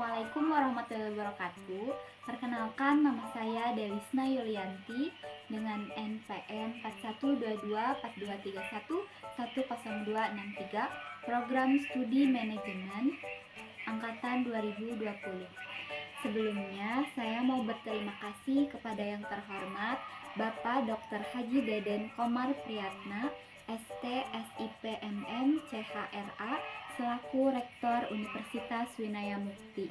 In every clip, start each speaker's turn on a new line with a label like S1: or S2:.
S1: Assalamualaikum warahmatullahi wabarakatuh. Perkenalkan, nama saya Delisna Yulianti dengan NPM 412242311063, Program Studi Manajemen Angkatan 2020. Sebelumnya, saya mau berterima kasih kepada yang terhormat Bapak Dr. Haji Deden Komar Priyatna, ST, SIP, MM, CHRA, selaku Rektor Universitas Winaya Mukti.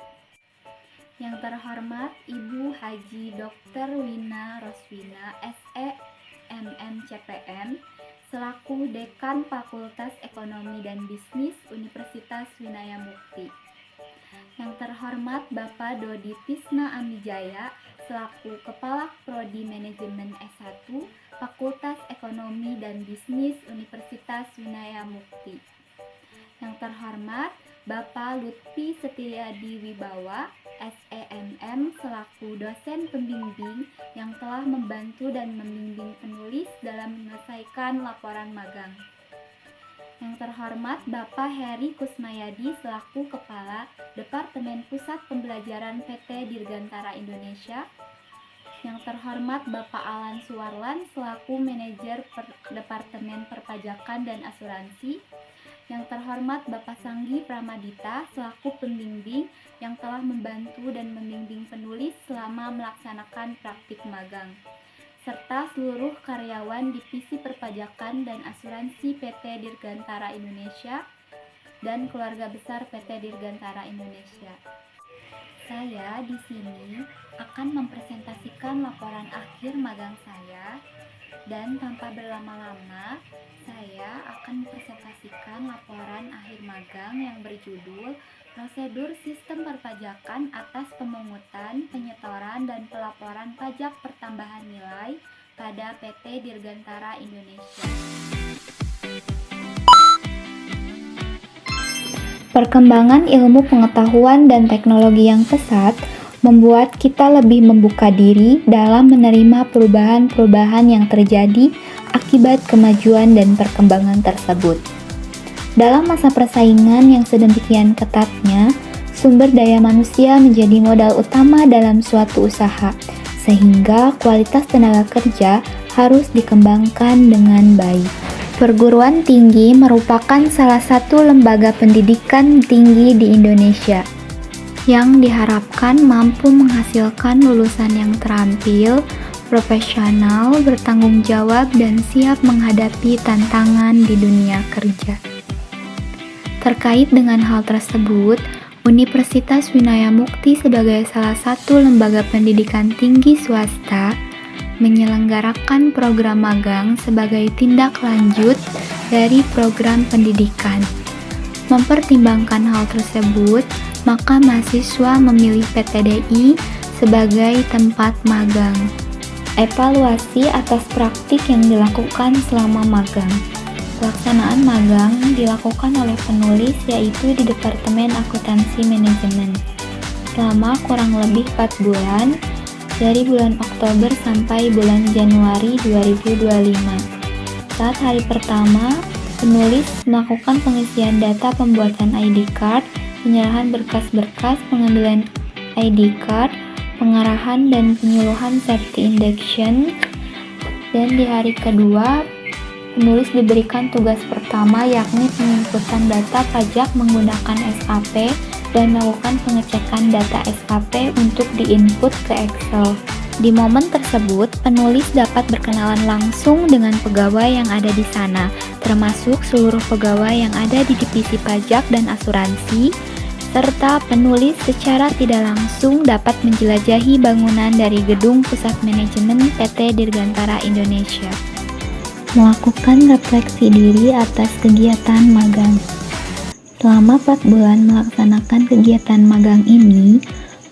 S1: Yang terhormat Ibu Haji Dr. Wina Roswina, SE, MM, CPM, selaku Dekan Fakultas Ekonomi dan Bisnis Universitas Winaya Mukti. Yang terhormat Bapak Dodi Tisna Amijaya, selaku Kepala Prodi Manajemen S1, Fakultas Ekonomi dan Bisnis Universitas Winaya Mukti. Yang terhormat Bapak Lutfi Setiadi Wibawa, SEMM, selaku dosen pembimbing yang telah membantu dan membimbing penulis dalam menyelesaikan laporan magang. Yang terhormat Bapak Heri Kusmayadi, selaku Kepala Departemen Pusat Pembelajaran PT Dirgantara Indonesia. Yang terhormat Bapak Alan Suwarlan, selaku Manajer Departemen Perpajakan dan Asuransi. Yang terhormat Bapak Sanggi Pramadita, selaku pembimbing yang telah membantu dan membimbing penulis selama melaksanakan praktik magang, serta seluruh karyawan Divisi Perpajakan dan Asuransi PT Dirgantara Indonesia dan keluarga besar PT Dirgantara Indonesia. Saya di sini akan mempresentasikan laporan akhir magang saya, dan tanpa berlama-lama saya akan mempresentasikan laporan akhir magang yang berjudul Prosedur Sistem Perpajakan atas Pemungutan, Penyetoran, dan Pelaporan Pajak Pertambahan Nilai pada PT Dirgantara Indonesia. Perkembangan ilmu pengetahuan dan teknologi yang pesat membuat kita lebih membuka diri dalam menerima perubahan-perubahan yang terjadi akibat kemajuan dan perkembangan tersebut. Dalam masa persaingan yang sedemikian ketatnya, sumber daya manusia menjadi modal utama dalam suatu usaha, sehingga kualitas tenaga kerja harus dikembangkan dengan baik. Perguruan tinggi merupakan salah satu lembaga pendidikan tinggi di Indonesia yang diharapkan mampu menghasilkan lulusan yang terampil, profesional, bertanggung jawab, dan siap menghadapi tantangan di dunia kerja. Terkait dengan hal tersebut, Universitas Winaya Mukti sebagai salah satu lembaga pendidikan tinggi swasta menyelenggarakan program magang sebagai tindak lanjut dari program pendidikan. Mempertimbangkan hal tersebut, maka mahasiswa memilih PTDI sebagai tempat magang. Evaluasi atas praktik yang dilakukan selama magang. Pelaksanaan magang dilakukan oleh penulis yaitu di Departemen Akuntansi Manajemen selama kurang lebih 4 bulan, dari bulan Oktober sampai bulan Januari 2025. Saat hari pertama, penulis melakukan pengisian data pembuatan ID card, penyerahan berkas-berkas, pengambilan ID card, pengarahan dan penyuluhan safety induction, dan di hari kedua, penulis diberikan tugas pertama yakni penginputan data pajak menggunakan SAP dan melakukan pengecekan data SAP untuk diinput ke Excel. Di momen tersebut, penulis dapat berkenalan langsung dengan pegawai yang ada di sana, termasuk seluruh pegawai yang ada di divisi pajak dan asuransi, serta penulis secara tidak langsung dapat menjelajahi bangunan dari gedung Pusat Manajemen PT Dirgantara Indonesia. Melakukan refleksi diri atas kegiatan magang. Selama 4 bulan melaksanakan kegiatan magang ini,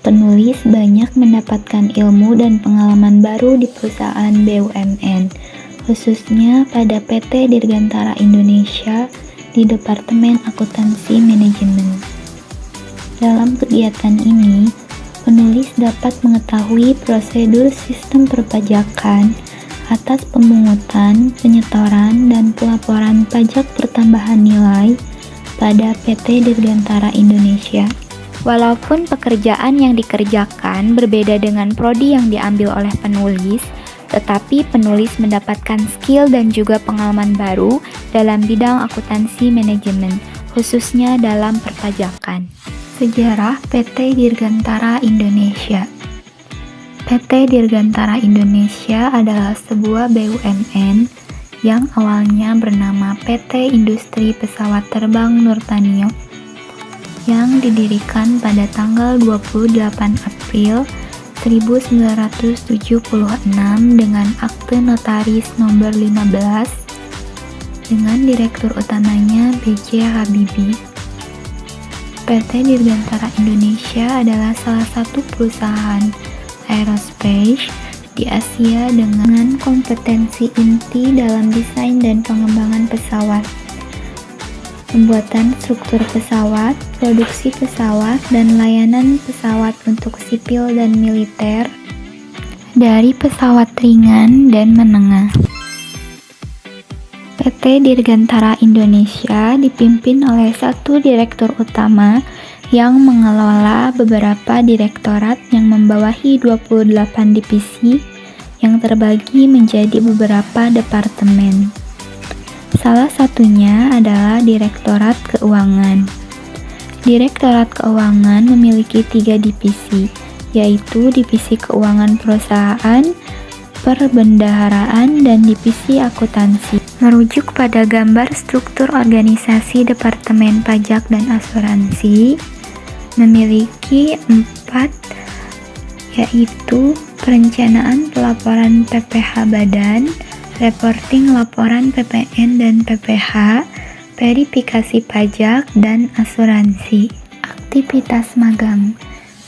S1: penulis banyak mendapatkan ilmu dan pengalaman baru di perusahaan BUMN, khususnya pada PT Dirgantara Indonesia di Departemen Akuntansi Manajemen. Dalam kegiatan ini, penulis dapat mengetahui prosedur sistem perpajakan atas pemungutan, penyetoran, dan pelaporan pajak pertambahan nilai pada PT Dirgantara Indonesia. Walaupun pekerjaan yang dikerjakan berbeda dengan prodi yang diambil oleh penulis, tetapi penulis mendapatkan skill dan juga pengalaman baru dalam bidang akuntansi manajemen, khususnya dalam perpajakan. Sejarah PT Dirgantara Indonesia. PT Dirgantara Indonesia adalah sebuah BUMN yang awalnya bernama PT Industri Pesawat Terbang Nurtanio yang didirikan pada tanggal 28 April 1976 dengan akte notaris nomor 15 dengan direktur utamanya B.J. Habibie. PT Dirgantara Indonesia adalah salah satu perusahaan aerospace di Asia dengan kompetensi inti dalam desain dan pengembangan pesawat, pembuatan struktur pesawat, produksi pesawat, dan layanan pesawat untuk sipil dan militer, dari pesawat ringan dan menengah. PT Dirgantara Indonesia dipimpin oleh satu direktur utama yang mengelola beberapa direktorat yang membawahi 28 divisi yang terbagi menjadi beberapa departemen. Salah satunya adalah Direktorat Keuangan. Direktorat Keuangan memiliki 3 divisi, yaitu Divisi Keuangan Perusahaan, Perbendaharaan, dan Divisi Akuntansi. Merujuk pada gambar struktur organisasi Departemen Pajak dan Asuransi, memiliki 4, yaitu Perencanaan Pelaporan PPh Badan, Reporting Laporan PPN dan PPh, Verifikasi Pajak, dan Asuransi. Aktivitas magang.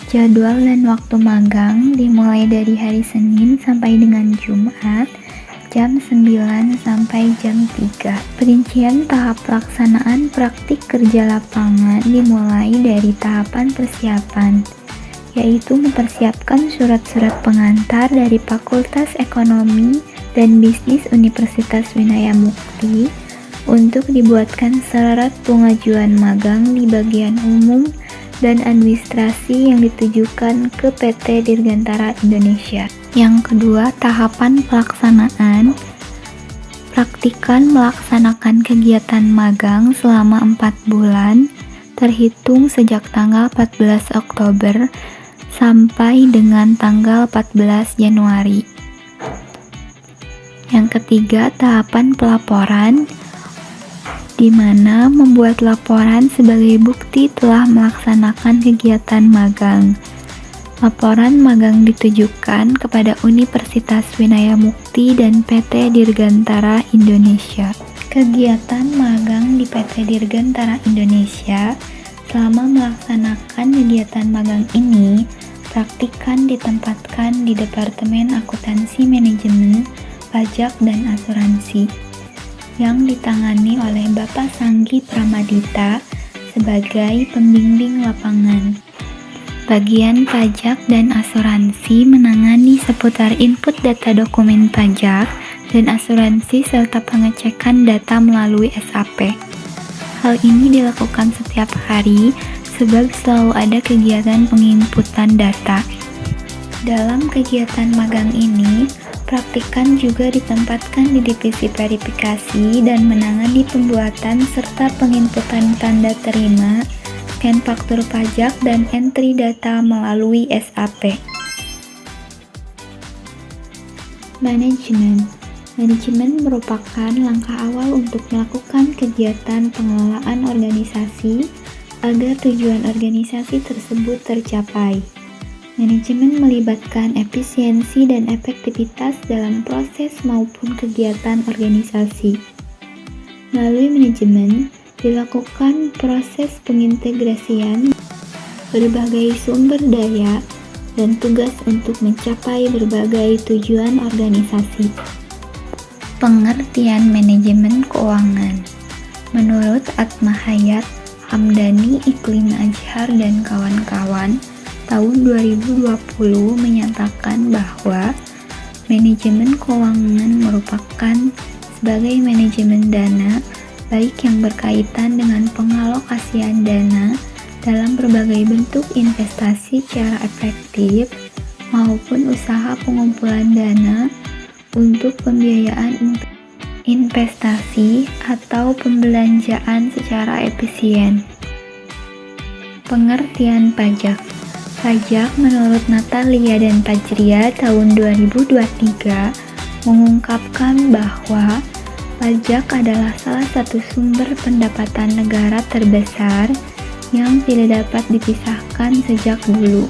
S1: Jadwal dan waktu magang dimulai dari hari Senin sampai dengan Jumat, jam 9 sampai jam 3. Perincian tahap pelaksanaan praktik kerja lapangan dimulai dari tahapan persiapan, yaitu mempersiapkan surat-surat pengantar dari Fakultas Ekonomi dan Bisnis Universitas Winaya Mukti untuk dibuatkan syarat pengajuan magang di bagian umum dan administrasi yang ditujukan ke PT Dirgantara Indonesia. Yang kedua, tahapan pelaksanaan. Praktikan melaksanakan kegiatan magang selama 4 bulan, terhitung sejak tanggal 14 Oktober sampai dengan tanggal 14 Januari. Yang ketiga, tahapan pelaporan, di mana membuat laporan sebagai bukti telah melaksanakan kegiatan magang. Laporan magang ditujukan kepada Universitas Winaya Mukti dan PT Dirgantara Indonesia. Kegiatan magang di PT Dirgantara Indonesia. Selama melaksanakan kegiatan magang ini, praktikan ditempatkan di Departemen Akuntansi Manajemen, Pajak, dan Asuransi yang ditangani oleh Bapak Sanggi Pramadita sebagai pembimbing lapangan. Bagian pajak dan asuransi menangani seputar input data dokumen pajak dan asuransi serta pengecekan data melalui SAP. Hal ini dilakukan setiap hari sebab selalu ada kegiatan penginputan data. Dalam kegiatan magang ini, praktikan juga ditempatkan di divisi verifikasi dan menangani pembuatan serta penginputan tanda terima, scan faktur pajak, dan entry data melalui SAP. Manajemen. Manajemen merupakan langkah awal untuk melakukan kegiatan pengelolaan organisasi agar tujuan organisasi tersebut tercapai. Manajemen melibatkan efisiensi dan efektivitas dalam proses maupun kegiatan organisasi. Melalui manajemen, dilakukan proses pengintegrasian berbagai sumber daya dan tugas untuk mencapai berbagai tujuan organisasi. Pengertian manajemen keuangan. Menurut Atmahayat Hamdani Iklim Azhar dan kawan-kawan, tahun 2020 menyatakan bahwa manajemen keuangan merupakan sebagai manajemen dana baik yang berkaitan dengan pengalokasian dana dalam berbagai bentuk investasi secara efektif maupun usaha pengumpulan dana untuk pembiayaan investasi atau pembelanjaan secara efisien. Pengertian pajak. Pajak menurut Natalia dan Fajria tahun 2023 mengungkapkan bahwa pajak adalah salah satu sumber pendapatan negara terbesar yang tidak dapat dipisahkan sejak dulu.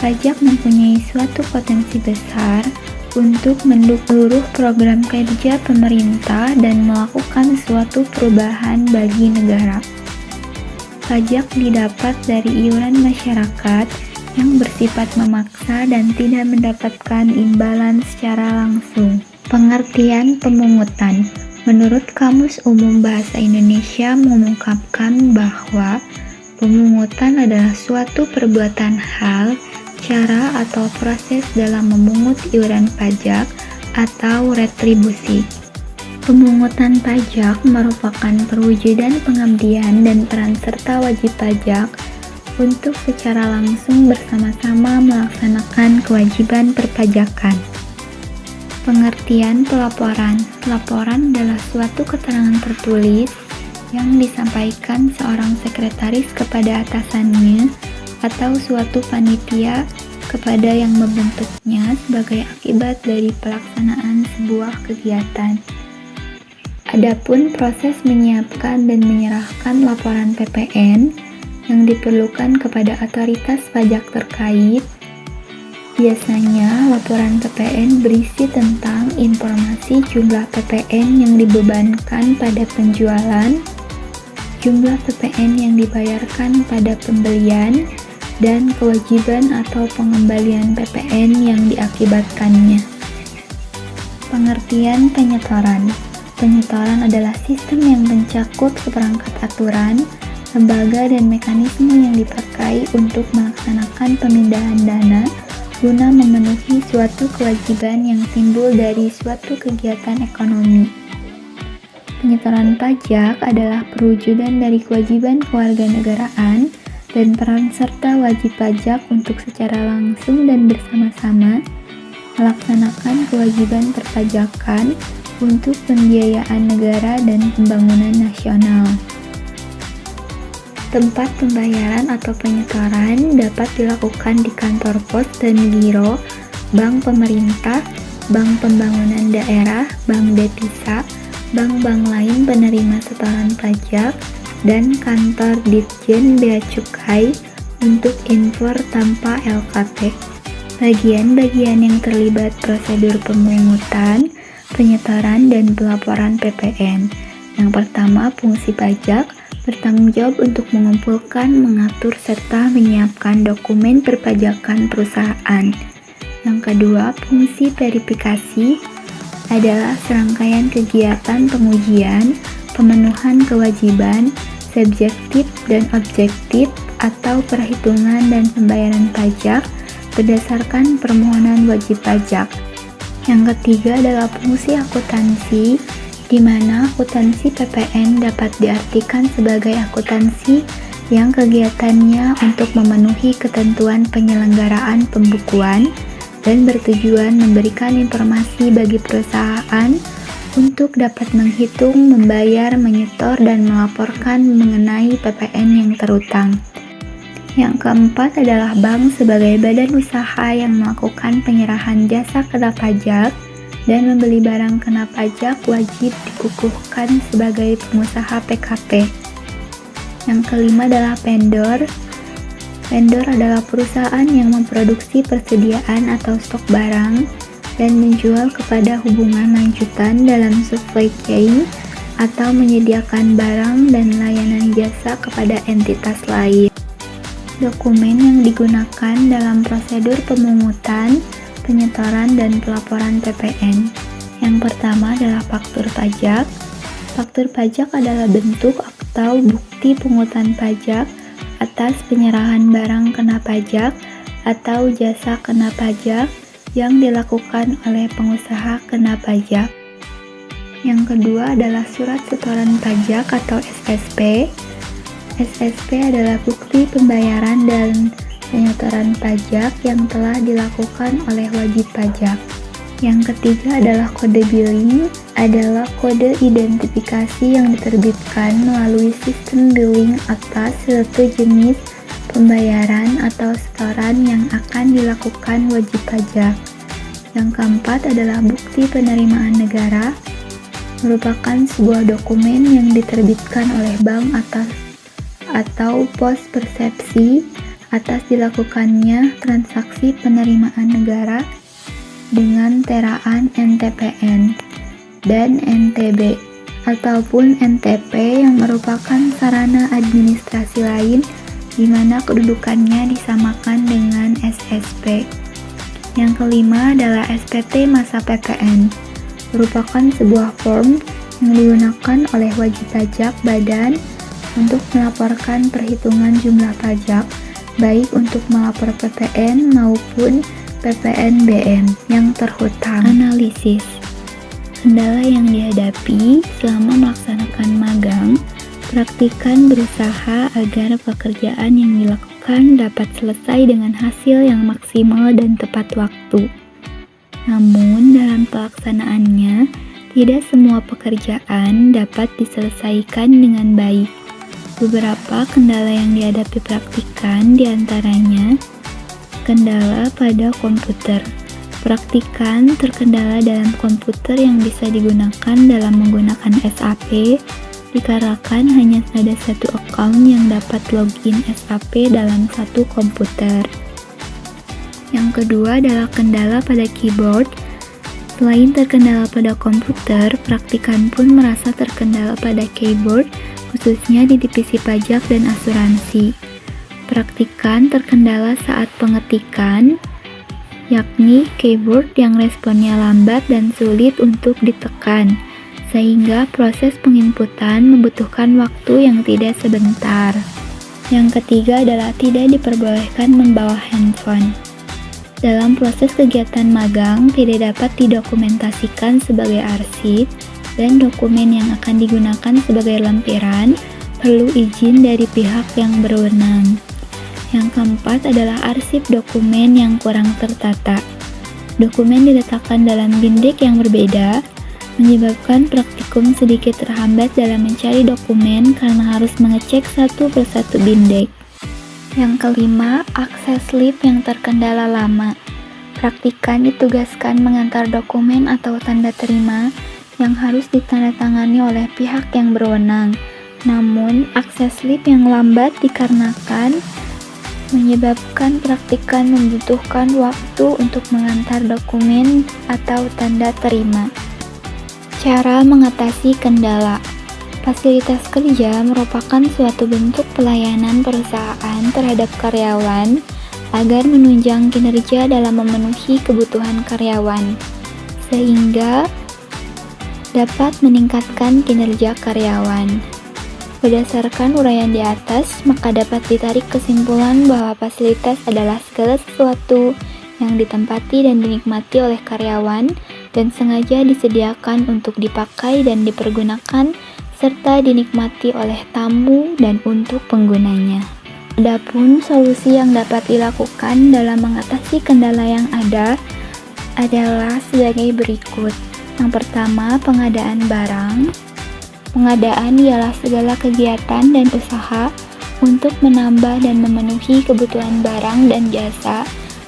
S1: Pajak mempunyai suatu potensi besar untuk mendukung seluruh program kerja pemerintah dan melakukan suatu perubahan bagi negara. Pajak didapat dari iuran masyarakat yang bersifat memaksa dan tidak mendapatkan imbalan secara langsung. Pengertian pemungutan. Menurut Kamus Umum Bahasa Indonesia mengungkapkan bahwa pemungutan adalah suatu perbuatan hal, cara atau proses dalam memungut iuran pajak atau retribusi. Pemungutan pajak merupakan perwujudan pengabdian dan peran serta wajib pajak untuk secara langsung bersama-sama melaksanakan kewajiban perpajakan. Pengertian pelaporan. Pelaporan adalah suatu keterangan tertulis yang disampaikan seorang sekretaris kepada atasannya atau suatu panitia kepada yang membentuknya sebagai akibat dari pelaksanaan sebuah kegiatan. Adapun proses menyiapkan dan menyerahkan laporan PPN yang diperlukan kepada otoritas pajak terkait, biasanya laporan PPN berisi tentang informasi jumlah PPN yang dibebankan pada penjualan, jumlah PPN yang dibayarkan pada pembelian, dan kewajiban atau pengembalian PPN yang diakibatkannya. Pengertian penyetoran. Penyetoran adalah sistem yang mencakup seperangkat aturan, lembaga dan mekanisme yang dipakai untuk melaksanakan pemindahan dana guna memenuhi suatu kewajiban yang timbul dari suatu kegiatan ekonomi. Penyetoran pajak adalah perwujudan dari kewajiban kewarganegaraan dan peran serta wajib pajak untuk secara langsung dan bersama-sama melaksanakan kewajiban perpajakan untuk pembiayaan negara dan pembangunan nasional. Tempat pembayaran atau penyetoran dapat dilakukan di kantor pos dan giro, bank pemerintah, bank pembangunan daerah, bank devisa, bank-bank lain penerima setoran pajak, dan kantor Ditjen Bea Cukai untuk impor tanpa LKP. Bagian-bagian yang terlibat prosedur pemungutan, penyetoran, dan pelaporan PPN. Yang pertama, fungsi pajak bertanggung jawab untuk mengumpulkan, mengatur, serta menyiapkan dokumen perpajakan perusahaan. Yang kedua, fungsi verifikasi adalah serangkaian kegiatan pengujian, pemenuhan kewajiban, subjektif dan objektif atau perhitungan dan pembayaran pajak berdasarkan permohonan wajib pajak. Yang ketiga adalah fungsi akuntansi, di mana akuntansi PPN dapat diartikan sebagai akuntansi yang kegiatannya untuk memenuhi ketentuan penyelenggaraan pembukuan dan bertujuan memberikan informasi bagi perusahaan untuk dapat menghitung, membayar, menyetor, dan melaporkan mengenai PPN yang terutang. Yang keempat adalah bank sebagai badan usaha yang melakukan penyerahan jasa kena pajak dan membeli barang kena pajak wajib dikukuhkan sebagai pengusaha PKP. Yang kelima adalah vendor. Vendor adalah perusahaan yang memproduksi persediaan atau stok barang dan menjual kepada hubungan lanjutan dalam supply chain atau menyediakan barang dan layanan jasa kepada entitas lain. Dokumen yang digunakan dalam prosedur pemungutan, penyetoran, dan pelaporan PPN. Yang pertama adalah faktur pajak. Faktur pajak adalah bentuk atau bukti pungutan pajak atas penyerahan barang kena pajak atau jasa kena pajak yang dilakukan oleh pengusaha kena pajak. Yang kedua adalah surat setoran pajak atau SSP. SSP adalah bukti pembayaran dan penyetoran pajak yang telah dilakukan oleh wajib pajak. Yang ketiga adalah kode billing, adalah kode identifikasi yang diterbitkan melalui sistem billing atas suatu jenis pembayaran atau setoran yang akan dilakukan wajib pajak. Yang keempat adalah bukti penerimaan negara, merupakan sebuah dokumen yang diterbitkan oleh bank atau pos persepsi atas dilakukannya transaksi penerimaan negara dengan teraan NTPN dan NTB ataupun NTP yang merupakan sarana administrasi lain di mana kedudukannya disamakan dengan SSP. Yang kelima adalah SPT masa PPN, merupakan sebuah form yang digunakan oleh wajib pajak badan untuk melaporkan perhitungan jumlah pajak, baik untuk melapor PPN maupun PPNBM yang terhutang. Analisis kendala yang dihadapi selama melaksanakan magang. Praktikan berusaha agar pekerjaan yang dilakukan dapat selesai dengan hasil yang maksimal dan tepat waktu. Namun, dalam pelaksanaannya, tidak semua pekerjaan dapat diselesaikan dengan baik. Beberapa kendala yang dihadapi praktikan diantaranya kendala pada komputer. Praktikan terkendala dalam komputer yang bisa digunakan dalam menggunakan SAP dikarenakan hanya ada satu account yang dapat login SAP dalam satu komputer. Yang kedua adalah kendala pada keyboard. Selain terkendala pada komputer, praktikan pun merasa terkendala pada keyboard, khususnya di divisi pajak dan asuransi. Praktikan terkendala saat pengetikan, yakni keyboard yang responnya lambat dan sulit untuk ditekan, sehingga proses penginputan membutuhkan waktu yang tidak sebentar. Yang ketiga adalah tidak diperbolehkan membawa handphone. Dalam proses kegiatan magang tidak dapat didokumentasikan sebagai arsip, dan dokumen yang akan digunakan sebagai lampiran perlu izin dari pihak yang berwenang. Yang keempat adalah arsip dokumen yang kurang tertata. Dokumen diletakkan dalam binder yang berbeda, menyebabkan praktikum sedikit terhambat dalam mencari dokumen karena harus mengecek satu persatu binder. Yang kelima, akses lip yang terkendala lama. Praktikan ditugaskan mengantar dokumen atau tanda terima yang harus ditandatangani oleh pihak yang berwenang. Namun, akses lip yang lambat dikarenakan menyebabkan praktikan membutuhkan waktu untuk mengantar dokumen atau tanda terima. Cara mengatasi kendala. Fasilitas kerja merupakan suatu bentuk pelayanan perusahaan terhadap karyawan agar menunjang kinerja dalam memenuhi kebutuhan karyawan, sehingga dapat meningkatkan kinerja karyawan. Berdasarkan uraian di atas, maka dapat ditarik kesimpulan bahwa fasilitas adalah segala sesuatu yang ditempati dan dinikmati oleh karyawan dan sengaja disediakan untuk dipakai dan dipergunakan serta dinikmati oleh tamu dan untuk penggunanya. Adapun solusi yang dapat dilakukan dalam mengatasi kendala yang ada adalah sebagai berikut. Yang pertama, pengadaan barang. Pengadaan ialah segala kegiatan dan usaha untuk menambah dan memenuhi kebutuhan barang dan jasa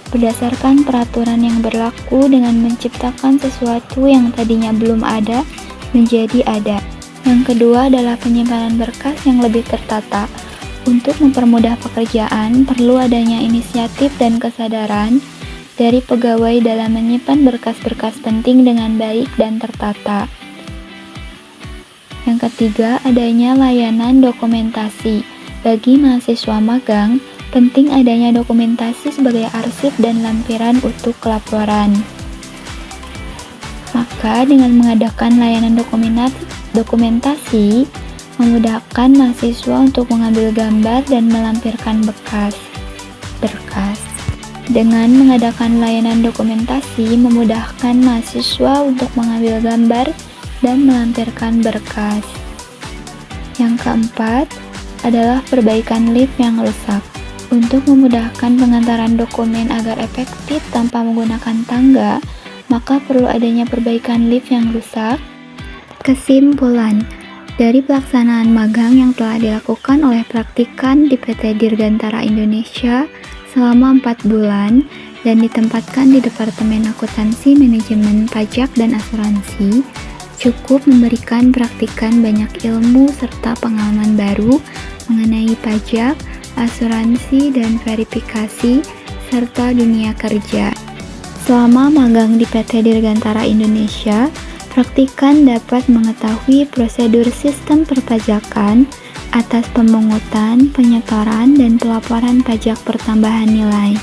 S1: berdasarkan peraturan yang berlaku dengan menciptakan sesuatu yang tadinya belum ada menjadi ada. Yang kedua adalah penyimpanan berkas yang lebih tertata. Untuk mempermudah pekerjaan, perlu adanya inisiatif dan kesadaran dari pegawai dalam menyimpan berkas-berkas penting dengan baik dan tertata. Yang ketiga, adanya layanan dokumentasi. Bagi mahasiswa magang, penting adanya dokumentasi sebagai arsip dan lampiran untuk laporan. Maka dengan mengadakan layanan dokumentasi, memudahkan mahasiswa untuk mengambil gambar dan melampirkan berkas. Dengan mengadakan layanan dokumentasi, memudahkan mahasiswa untuk mengambil gambar dan melampirkan berkas. Yang keempat, adalah perbaikan lift yang rusak. Untuk memudahkan pengantaran dokumen agar efektif tanpa menggunakan tangga, maka perlu adanya perbaikan lift yang rusak. Kesimpulan, dari pelaksanaan magang yang telah dilakukan oleh praktikan di PT Dirgantara Indonesia selama 4 bulan dan ditempatkan di Departemen Akuntansi Manajemen Pajak dan Asuransi, cukup memberikan praktikan banyak ilmu serta pengalaman baru mengenai pajak, asuransi, dan verifikasi, serta dunia kerja. Selama magang di PT Dirgantara Indonesia, praktikan dapat mengetahui prosedur sistem perpajakan atas pemungutan, penyetoran, dan pelaporan pajak pertambahan nilai.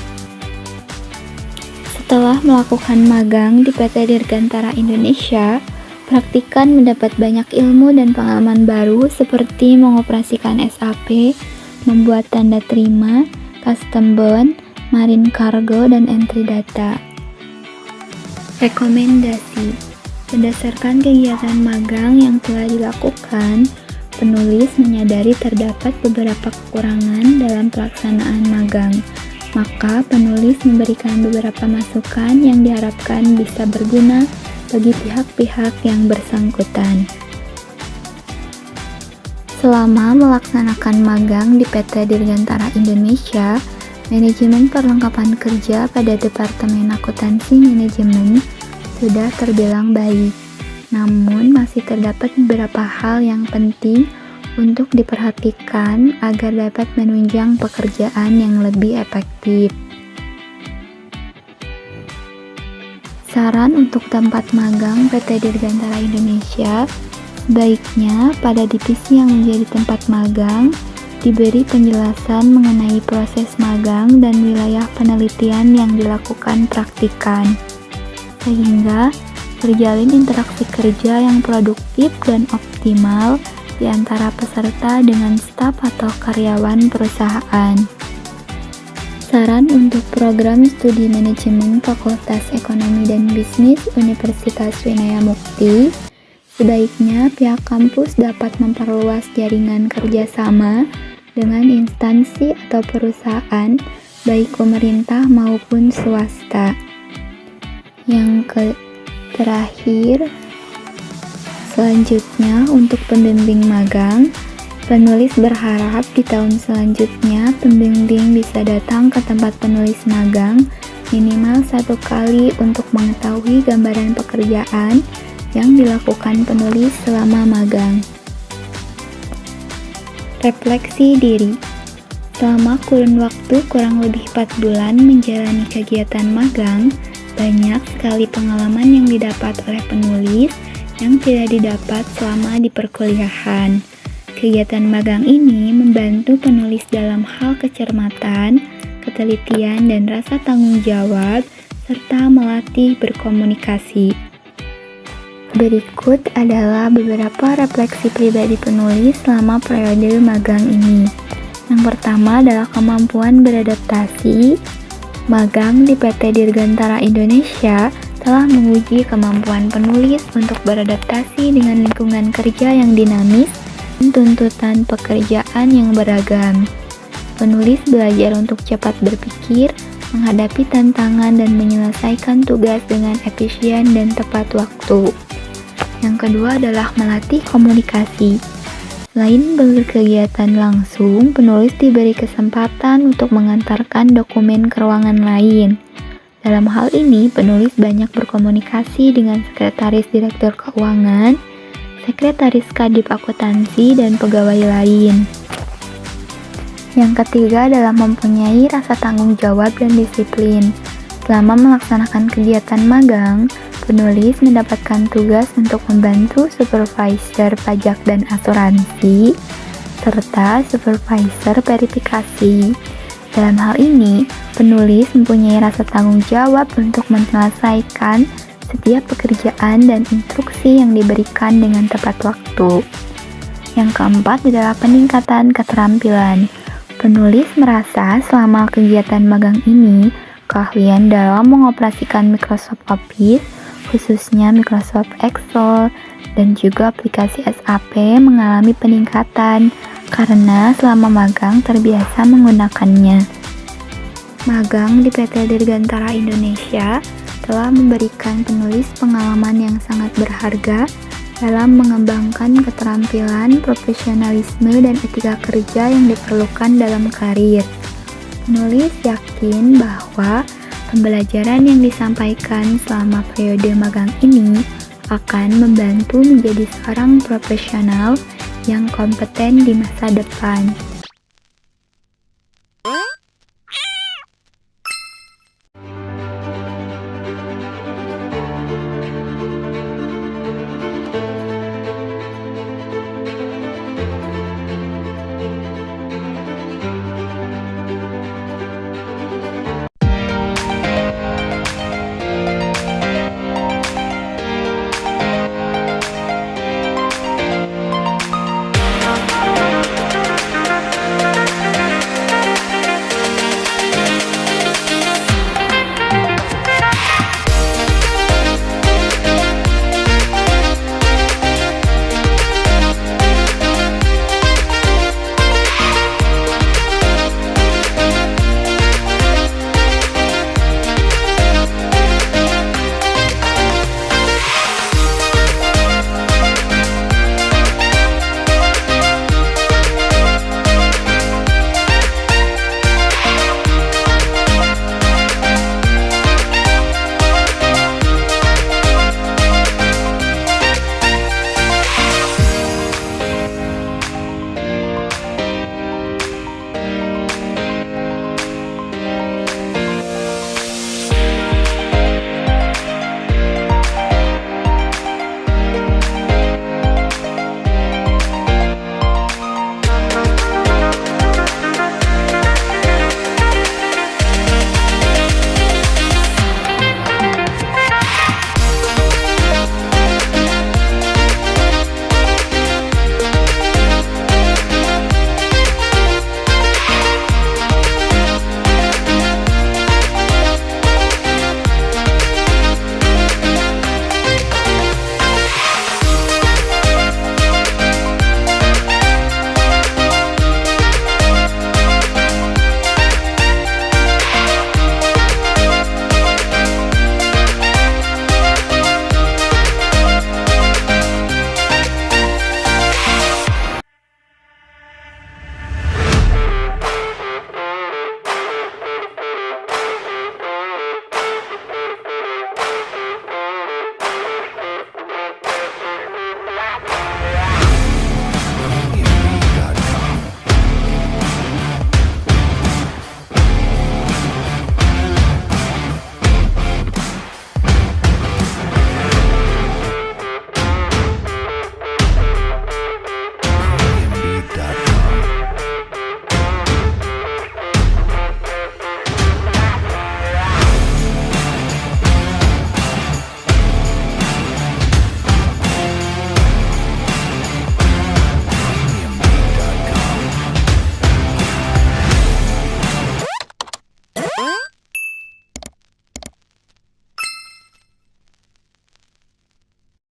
S1: Setelah melakukan magang di PT Dirgantara Indonesia, praktikan mendapat banyak ilmu dan pengalaman baru seperti mengoperasikan SAP, membuat tanda terima, custom bond, marine cargo, dan entry data. Rekomendasi: berdasarkan kegiatan magang yang telah dilakukan, penulis menyadari terdapat beberapa kekurangan dalam pelaksanaan magang. Maka penulis memberikan beberapa masukan yang diharapkan bisa berguna bagi pihak-pihak yang bersangkutan. Selama melaksanakan magang di PT Dirgantara Indonesia, manajemen perlengkapan kerja pada Departemen Akuntansi Manajemen sudah terbilang baik. Namun masih terdapat beberapa hal yang penting untuk diperhatikan agar dapat menunjang pekerjaan yang lebih efektif. Saran untuk tempat magang PT Dirgantara Indonesia, sebaiknya pada divisi yang menjadi tempat magang diberi penjelasan mengenai proses magang dan wilayah penelitian yang dilakukan praktikan, sehingga terjalin interaksi kerja yang produktif dan optimal di antara peserta dengan staf atau karyawan perusahaan. Saran untuk program studi manajemen Fakultas Ekonomi dan Bisnis Universitas Winaya Mukti, sebaiknya pihak kampus dapat memperluas jaringan kerjasama dengan instansi atau perusahaan, baik pemerintah maupun swasta. Yang terakhir, selanjutnya untuk pembimbing magang, penulis berharap di tahun selanjutnya pembimbing bisa datang ke tempat penulis magang minimal 1 kali untuk mengetahui gambaran pekerjaan yang dilakukan penulis selama magang. Refleksi diri. Selama kurun waktu kurang lebih 4 bulan menjalani kegiatan magang, banyak sekali pengalaman yang didapat oleh penulis yang tidak didapat selama di perkuliahan. Kegiatan magang ini membantu penulis dalam hal kecermatan, ketelitian, dan rasa tanggung jawab, serta melatih berkomunikasi. Berikut adalah beberapa refleksi pribadi penulis selama periode magang ini. Yang pertama adalah kemampuan beradaptasi. Magang di PT Dirgantara Indonesia telah menguji kemampuan penulis untuk beradaptasi dengan lingkungan kerja yang dinamis, tuntutan pekerjaan yang beragam. Penulis belajar untuk cepat berpikir, menghadapi tantangan, dan menyelesaikan tugas dengan efisien dan tepat waktu. Yang kedua adalah melatih komunikasi. Selain berkegiatan langsung, penulis diberi kesempatan untuk mengantarkan dokumen ke ruangan lain. Dalam hal ini, penulis banyak berkomunikasi dengan sekretaris direktur keuangan, sekretaris kadip akuntansi, dan pegawai lain. Yang ketiga adalah mempunyai rasa tanggung jawab dan disiplin. Selama melaksanakan kegiatan magang, penulis mendapatkan tugas untuk membantu supervisor pajak dan asuransi, serta supervisor verifikasi. Dalam hal ini, penulis mempunyai rasa tanggung jawab untuk menyelesaikan setiap pekerjaan dan instruksi yang diberikan dengan tepat waktu. Yang keempat adalah peningkatan keterampilan. Penulis merasa selama kegiatan magang ini, keahlian dalam mengoperasikan Microsoft Office, khususnya Microsoft Excel, dan juga aplikasi SAP mengalami peningkatan karena selama magang terbiasa menggunakannya. Magang di PT Dirgantara Indonesia telah memberikan penulis pengalaman yang sangat berharga dalam mengembangkan keterampilan, profesionalisme, dan etika kerja yang diperlukan dalam karir. Penulis yakin bahwa pembelajaran yang disampaikan selama periode magang ini akan membantu menjadi seorang profesional yang kompeten di masa depan.